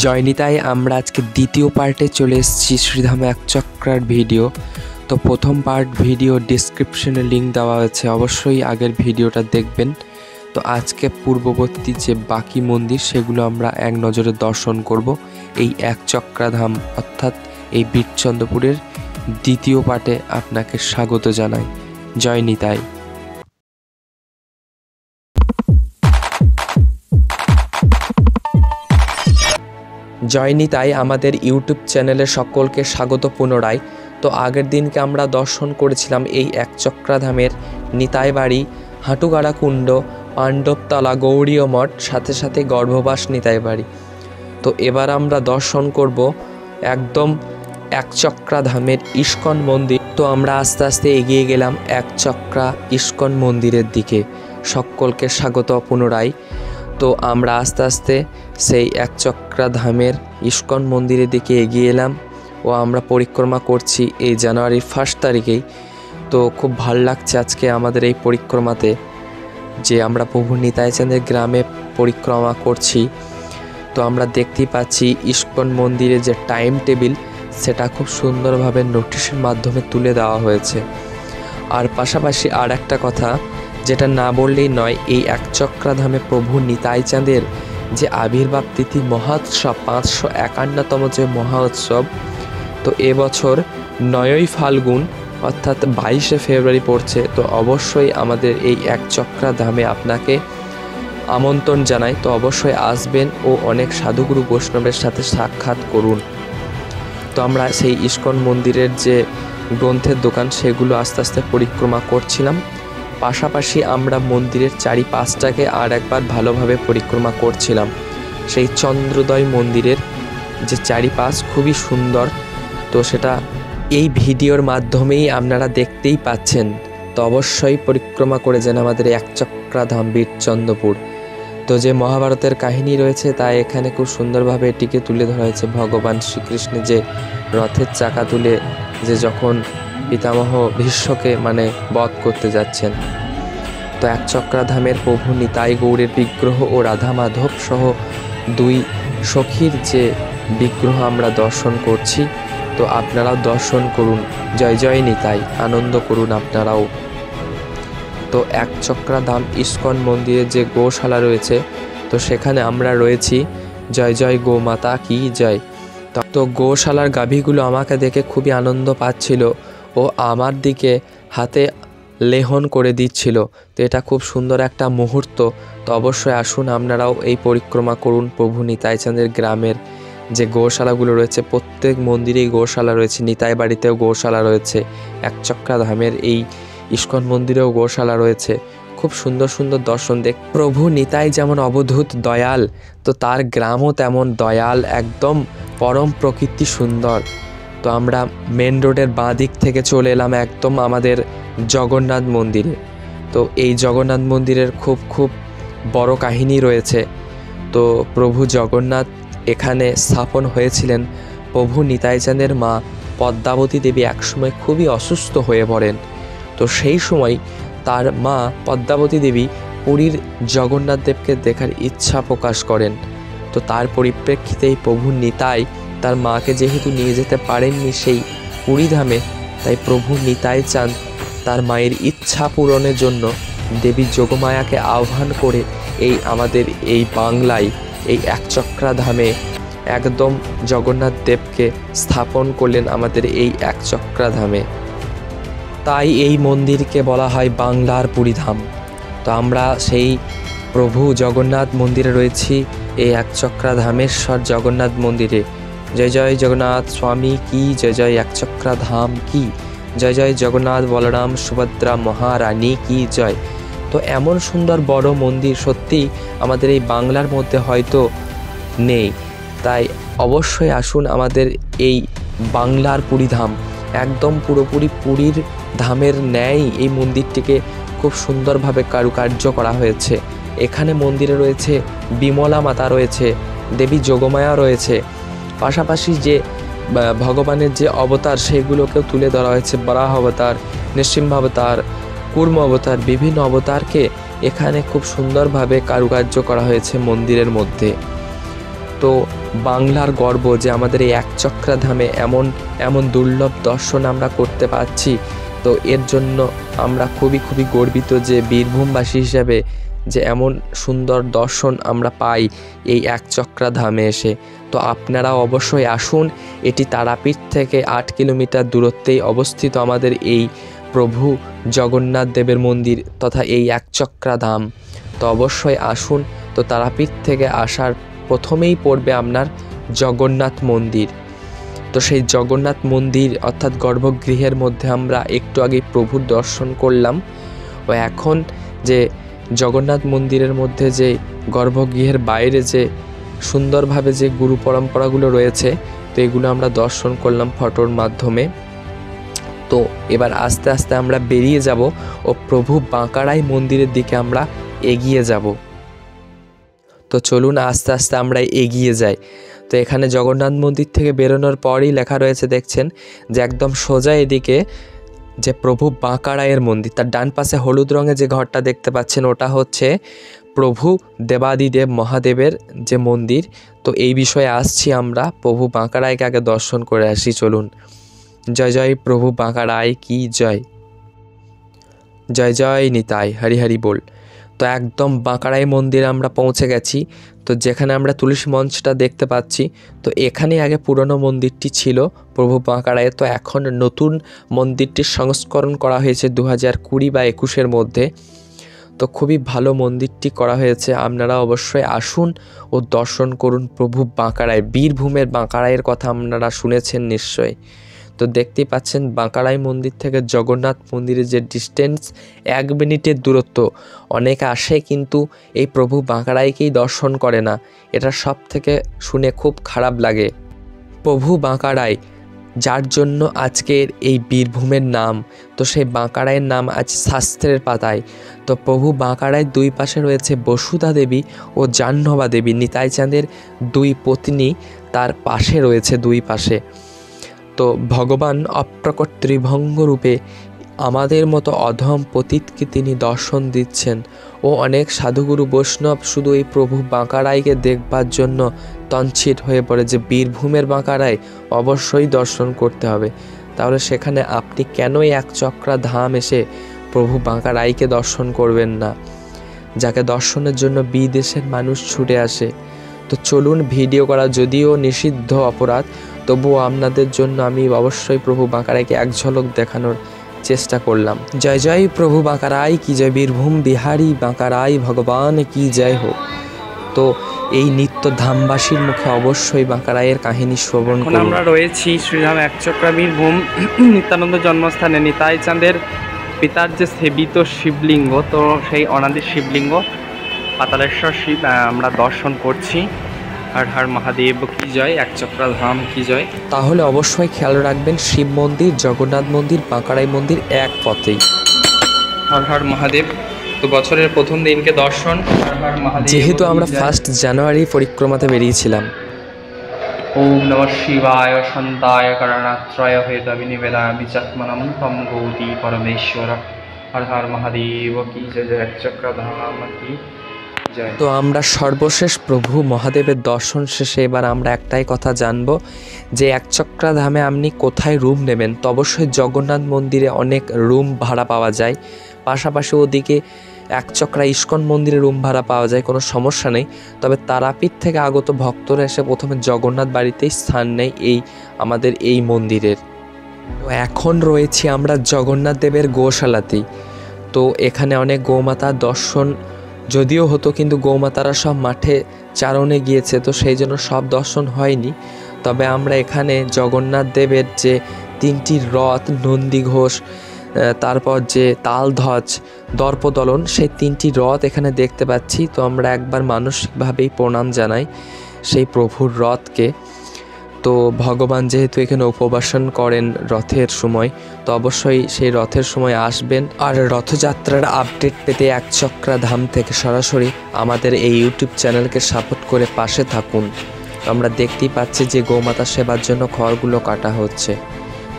জয়নিতায় আমরা আজকে দ্বিতীয় পার্টে চলে এসেছি শ্রীধাম একচক্রার ভিডিও। তো প্রথম পার্ট ভিডিও ডিসক্রিপশনে লিঙ্ক দেওয়া আছে, অবশ্যই আগের ভিডিওটা দেখবেন। তো আজকে পূর্ববর্তী যে বাকি মন্দির সেগুলো আমরা এক নজরে দর্শন করব এই একচক্রাধাম অর্থাৎ এই বীরচন্দ্রপুরের দ্বিতীয় পার্টে। আপনাকে স্বাগত জানাই। জয়নিতাই। জয়নিতাই আমাদের ইউটিউব চ্যানেলে সকলকে স্বাগত পুনরায়। তো আগের দিনকে আমরা দর্শন করেছিলাম এই একচক্রাধামের নিতাই বাড়ি, হাঁটুগাড়া কুণ্ড, পাণ্ডবতলা, গৌড়ীয় মঠ, সাথে সাথে গর্ভবাস নিতাই বাড়ি। তো এবার আমরা দর্শন করব একদম একচক্রাধামের ইস্কন মন্দির। তো আমরা আস্তে আস্তে এগিয়ে গেলাম একচক্রা ইস্কন মন্দিরের দিকে। সকলকে স্বাগত পুনরায়। তো আমরা আস্তে আস্তে সেই একচক্রাধামের ইস্কন মন্দিরের দিকে এগিয়ে এলাম ও আমরা পরিক্রমা করছি এই জানুয়ারির 1 তারিখেই। তো খুব ভালো লাগছে আজকে আমাদের এই পরিক্রমাতে যে আমরা প্রভু নিতাই চাঁদের গ্রামে পরিক্রমা করছি। তো আমরা দেখতেই পাচ্ছি ইস্কন মন্দিরের যে টাইম টেবিল সেটা খুব সুন্দরভাবে নোটিশের মাধ্যমে তুলে দেওয়া হয়েছে। আর পাশাপাশি আর একটা কথা যেটা না বললেই নয়, এই একচক্রাধামে প্রভু নিতাই চাঁদের যে আবির্ভাব তিথি মহোৎসব 551তম যে মহোৎসব, তো এবছর 9ই ফাল্গুন অর্থাৎ 22শে ফেব্রুয়ারি পড়ছে। তো অবশ্যই আমাদের এই একচক্রাধামে আপনাকে আমন্ত্রণ জানাই। তো অবশ্যই আসবেন ও অনেক সাধুগুরু বৈষ্ণবের সাথে সাক্ষাৎ করুন। তো আমরা সেই ইস্কন মন্দিরের যে গ্রন্থের দোকান সেগুলো আস্তে আস্তে পরিক্রমা করছিলাম। পাশাপাশি আমরা মন্দিরের চারিপাশটাকে আর একবার ভালোভাবে পরিক্রমা করছিলাম। সেই চন্দ্রোদয় মন্দিরের যে চারিপাশ খুবই সুন্দর, তো সেটা এই ভিডিওর মাধ্যমেই আপনারা দেখতেই পাচ্ছেন। তো অবশ্যই পরিক্রমা করে যান আমাদের একচক্রাধাম বীরচন্দ্রপুর। তো যে মহাভারতের কাহিনী রয়েছে তা এখানে খুব সুন্দরভাবে এটিকে তুলে ধরা হয়েছে। ভগবান শ্রীকৃষ্ণের যে রথের চাকা তুলে যে যখন পিতামহ ভীষ্মকে বধ করতে যাচ্ছেন। তো একচক্রাধামের প্রভু নিতাই গৌড়ের বিগ্রহ ও রাধা মাধব সহ 2 সখীর যে বিগ্রহ আমরা দর্শন করছি। তো আপনারাও দর্শন করুন। জয় জয় নিতাই, আনন্দ করুন আপনারাও। তো একচক্রাধাম ইস্কন মন্দিরে যে গোশালা রয়েছে তো সেখানে আমরা রয়েছি। জয় জয় গোমাতা কি জয়। তো গোশালার গাভীগুলো আমাকে দেখে খুবই আনন্দ পাচ্ছিল ও আমার দিকে হাতে লেহন করে দিচ্ছিল। তো এটা খুব সুন্দর একটা মুহূর্ত। তো অবশ্যই আসুন আপনারাও এই পরিক্রমা করুন। প্রভু নিতাই চাঁদের গ্রামের যে গোশালাগুলো রয়েছে, প্রত্যেক মন্দিরেই গোশালা রয়েছে, নিতাই বাড়িতেও গোশালা রয়েছে, একচক্রাধামের এই ইস্কন মন্দিরেও গোশালা রয়েছে। খুব সুন্দর সুন্দর দর্শন দেখ। প্রভু নিতাই যেমন অবধূত দয়াল, তো তার গ্রামও তেমন দয়াল, একদম পরম প্রকৃতি সুন্দর। তো আমরা মেন রোডের বাঁ দিক থেকে চলে এলাম একদম আমাদের জগন্নাথ মন্দিরে। তো এই জগন্নাথ মন্দিরের খুব বড় কাহিনী রয়েছে। তো প্রভু জগন্নাথ এখানে স্থাপন হয়েছিলেন। প্রভু নিতাই চাঁদের মা পদ্মাবতী দেবী একসময় খুবই অসুস্থ হয়ে পড়েন। তো সেই সময় তার মা পদ্মাবতী দেবী পুরীর জগন্নাথ দেবকে দেখার ইচ্ছা প্রকাশ করেন। তো তার পরিপ্রেক্ষিতেই প্রভু নিতাই তার মাকে যেহেতু নিয়ে যেতে পারেননি সেই পুরীধামে, তাই প্রভু নিতাই চাঁদ তার মায়ের ইচ্ছা পূরণের জন্য দেবী যোগমায়াকে আহ্বান করে এই আমাদের এই বাংলায় এই একচক্রাধামে একদম জগন্নাথ দেবকে স্থাপন করলেন আমাদের এই একচক্রাধামে। তাই এই মন্দিরকে বলা হয় বাংলার পুরীধাম। তো আমরা সেই প্রভু জগন্নাথ মন্দিরে রয়েছি, এই একচক্রাধামেশ্বর জগন্নাথ মন্দিরে। জয় জয় জগন্নাথ স্বামী কি জয় জয়, একচক্রাধাম কি জয় জয়, জগন্নাথ বলরাম সুভদ্রা মহারানী কি জয়। তো এমন সুন্দর বড় মন্দির সত্যি আমাদের এই বাংলার মধ্যে হয়তো নেই। তাই অবশ্যই আসুন আমাদের এই বাংলার পুরীধাম। একদম পুরোপুরি পুরীর ধামের ন্যায় এই মন্দিরটিকে খুব সুন্দরভাবে কারুকার্য করা হয়েছে। এখানে মন্দিরে রয়েছে বিমলা মাতা রয়েছে, দেবী যোগমায়া রয়েছে, পাশাপাশি যে ভগবানের যে অবতার সেগুলোকেও তুলে ধরা হয়েছে। বরাহ অবতার, নৃসিংহ অবতার, কুর্ম অবতার, বিভিন্ন অবতারকে এখানে খুব সুন্দরভাবে কারুকার্য করা হয়েছে মন্দিরের মধ্যে। তো বাংলার গর্ব যে আমাদের এই একচক্রা ধামে এমন দুর্লভ দর্শন আমরা করতে পারছি। তো এর জন্য আমরা খুবই গর্বিত যে বীরভূমবাসী হিসাবে যে এমন সুন্দর দর্শন আমরা পাই এই একচক্রা ধামে এসে। তো আপনারা অবশ্যই আসুন। এটি তারাপীঠ থেকে 8 কিলোমিটার দূরত্বেই অবস্থিত আমাদের এই প্রভু জগন্নাথ দেবের মন্দির তথা এই একচক্রা ধাম। তো অবশ্যই আসুন। তো তারাপীঠ থেকে আসার প্রথমেই পড়বে আপনার জগন্নাথ মন্দির। তো সেই জগন্নাথ মন্দির অর্থাৎ গর্ভগৃহের মধ্যে আমরা একটু আগে প্রভুর দর্শন করলাম। ও এখন যে জগন্নাথ মন্দিরের মধ্যে যে গর্ভগৃহের বাইরে যে সুন্দরভাবে যে গুরু পরম্পরাগুলো রয়েছে, তো এগুলো আমরা দর্শন করলাম ফটোর মাধ্যমে। তো এবার আস্তে আস্তে আমরা বেরিয়ে যাব ও প্রভু বাঁকারাই মন্দিরের দিকে আমরা এগিয়ে যাব। তো চলুন আস্তে আস্তে আমরা এগিয়ে যাই। তো এখানে জগন্নাথ মন্দির থেকে বেরোনোর পরই লেখা রয়েছে, দেখছেন যে একদম সোজা এদিকে যে প্রভু বাঁকারায়ের মন্দির, তার ডান পাশে হলুদ রঙের যে ঘরটা দেখতে পাচ্ছেন ওটা হচ্ছে প্রভু দেবাদিদেব মহাদেবের যে মন্দির। তো এই বিষয়ে আসছি আমরা, প্রভু বাঁকারায়কে আগে দর্শন করে আসি। চলুন। জয় জয় প্রভু বাঁকারায় কি জয়, জয় জয় নিতাই, হরি হরি বল। তো একদম বাঁকারাই মন্দিরে আমরা পৌঁছে গেছি। তো যেখানে আমরা তুলসী মঞ্চটা দেখতে পাচ্ছি, তো এখানে আগে পুরনো মন্দিরটি ছিল প্রভু বাঁকারায়ে। তো এখন নতুন মন্দিরটির সংস্করণ করা হয়েছে 2020 বা 21-এর মধ্যে। তো খুবই ভালো মন্দিরটি করা হয়েছে। আপনারা অবশ্যই আসুন ও দর্শন করুন প্রভু বাঁকারায়। বীরভূমের বাঁকারায়ের কথা আপনারা শুনেছেন নিশ্চয়ই। তো দেখতেই পাচ্ছেন বাঁকারাই মন্দির থেকে জগন্নাথ মন্দিরের যে ডিস্টেন্স 1 মিনিটের দূরত্ব। অনেকে আসে কিন্তু এই প্রভু বাঁকারাইকেই দর্শন করে না, এটা সব থেকে শুনে খুব খারাপ লাগে। প্রভু বাঁকারাই যার জন্য আজকের এই বীরভূমের নাম, তো সেই বাঁকারাইয়ের নাম আজ শাস্ত্রের পাতায়। তো প্রভু বাঁকারায় 2 পাশে রয়েছে বসুধা দেবী ও জাহ্নবা দেবী, নিতাই চাঁদের 2 পত্নী তার পাশে রয়েছে 2 পাশে। তো ভগবান অপ্রকট ত্রিভঙ্গ রূপে আমাদের মতো অধম পতিতকে তিনি দর্শন দিচ্ছেন। ও অনেক সাধুগুরু বৈষ্ণব শুধু এই প্রভু বাঁকারাইকে দেখবার জন্য তঞ্চিত হয়ে পড়ে যে বীরভূমের বাঁকারাই অবশ্যই দর্শন করতে হবে। তাহলে সেখানে আপনি কেন এই একচক্রা ধাম এসে প্রভু বাঁকারাইকে দর্শন করবেন না, যাকে দর্শনের জন্য বিদেশের মানুষ ছুটে আসে। তো চলুন, ভিডিও করা যদিও নিষিদ্ধ অপরাধ, তবুও আপনাদের জন্য আমি অবশ্যই প্রভু বাঁকারাইকে এক ঝলক দেখানোর চেষ্টা করলাম। জয় জয় প্রভু বাঁকারাই কি জয়, বীরভূম বিহারী বাঁকারাই ভগবান কি জয় হোক। তো এই নিত্য ধামবাসীর মুখে অবশ্যই বাঁকারাইয়ের কাহিনী শ্রবণ করুন। আমরা রয়েছি শ্রীধাম একচক্রা বীরভূম নিত্যানন্দ জন্মস্থানে নিতাই চাঁদের পিতার যে সেবিত শিবলিঙ্গ, তো সেই অনাদি শিবলিঙ্গ পাতালেশ্বর শিব আমরা দর্শন করছি। হর হর মহাদেব কি জয়, একচক্রা ধাম কি জয়। তাহলে অবশ্যই খেয়াল রাখবেন, শিব মন্দির, জগন্নাথ মন্দির, বাঁকারাই মন্দির এক পথেই। হর হর মহাদেব। তো বছরের প্রথম দিনকে দর্শন। হর হর মহাদেব। যেহেতু আমরা 1 জানুয়ারি পরিক্রমাতে বেরিয়েছিলাম। ওম নমঃ শিবায় শান্তায় করণাত্রয় হেতবে নিবেদায় বিচাত্মনম তম গৌতী পরমেশ্বর। হর হর মহাদেব কি জয়, জয় একচক্রা ধাম কি জয়। তো আমরা সর্বশেষ প্রভু মহাদেবের দর্শন শেষে এবার আমরা একটাই কথা জানবো যে একচক্রা ধামে আপনি কোথায় রুম নেবেন। তো অবশ্যই জগন্নাথ মন্দিরে অনেক রুম ভাড়া পাওয়া যায়, পাশাপাশি ওদিকে একচক্রা ইস্কন মন্দিরে রুম ভাড়া পাওয়া যায়, কোনো সমস্যা নেই। তবে তারাপীঠ থেকে আগত ভক্তরা এসে প্রথমে জগন্নাথ বাড়িতেই স্থান নেয় এই আমাদের এই মন্দিরের। তো এখন রয়েছি আমরা জগন্নাথ দেবের গোশালাতেই। তো এখানে অনেক গৌমাতার দর্শন যদিও হতো, কিন্তু গৌমাতারা সব মাঠে চারণে গিয়েছে, তো সেই জন্য সব দর্শন হয়নি। তবে আমরা এখানে জগন্নাথ দেবের যে 3টি রথ, নন্দী ঘোষ, তারপর যে তালধ্বজ, দর্পদলন, সেই 3টি রথ এখানে দেখতে পাচ্ছি। তো আমরা একবার মানসিকভাবেই প্রণাম জানাই সেই প্রভুর রথকে। তো ভগবান যেহেতু এখানে উপবাসন করেন রথের সময়, তো অবশ্যই সেই রথের সময় আসবেন। আর রথযাত্রার আপডেট পেতে একচক্রা ধাম থেকে সরাসরি আমাদের এই ইউটিউব চ্যানেলকে সাপোর্ট করে পাশে থাকুন। আমরা দেখতেই পাচ্ছি যে গোমাতা সেবার জন্য খড়গুলো কাটা হচ্ছে।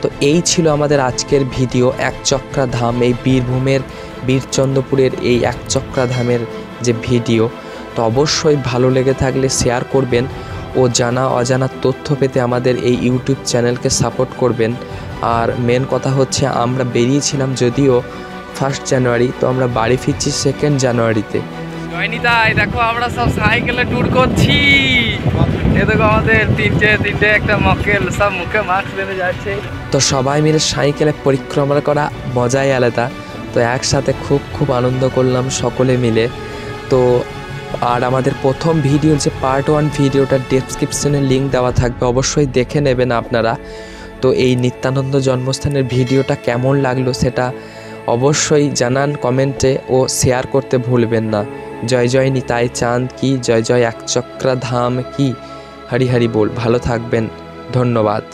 তো এই ছিল আমাদের আজকের ভিডিও, একচক্রা ধাম, এই বীরভূমের বীরচন্দ্রপুরের এই একচক্রা ধামের যে ভিডিও। তো অবশ্যই ভালো লেগে থাকলে শেয়ার করবেন ও জানা অজানা তথ্য পেতে আমাদের এই ইউটিউব চ্যানেলকে সাপোর্ট করবেন। আর মেন কথা হচ্ছে আমরা বেরিয়েছিলাম যদিও 1 জানুয়ারি, তো আমরা বাড়ি ফিরছি 2 জানুয়ারিতে। জয়নিতাই দেখো আমরা সব সাইকেলে ট্যুর করছি। এ দেখো আমাদের তিনটে একটা মক্কেল সব মুখে মাস্ক বেঁধে যাচ্ছে। তো সবাই মিলে সাইকেলে পরিক্রমা করা মজাই আলাদা। তো একসাথে খুব আনন্দ করলাম সকলে মিলে। তো আর আমাদের প্রথম ভিডিওর যে পার্ট 1 ভিডিওটা ডেসক্রিপশনে লিঙ্ক দেওয়া থাকবে, অবশ্যই দেখে নেবেন আপনারা। তো এই নিত্যানন্দ জন্মস্থানের ভিডিওটা কেমন লাগলো সেটা অবশ্যই জানান কমেন্টে ও শেয়ার করতে ভুলবেন না। জয় জয় নিতাই চাঁদ কি, জয় জয় একচক্রা ধাম কি, হরি হরি বল। ভালো থাকবেন, ধন্যবাদ।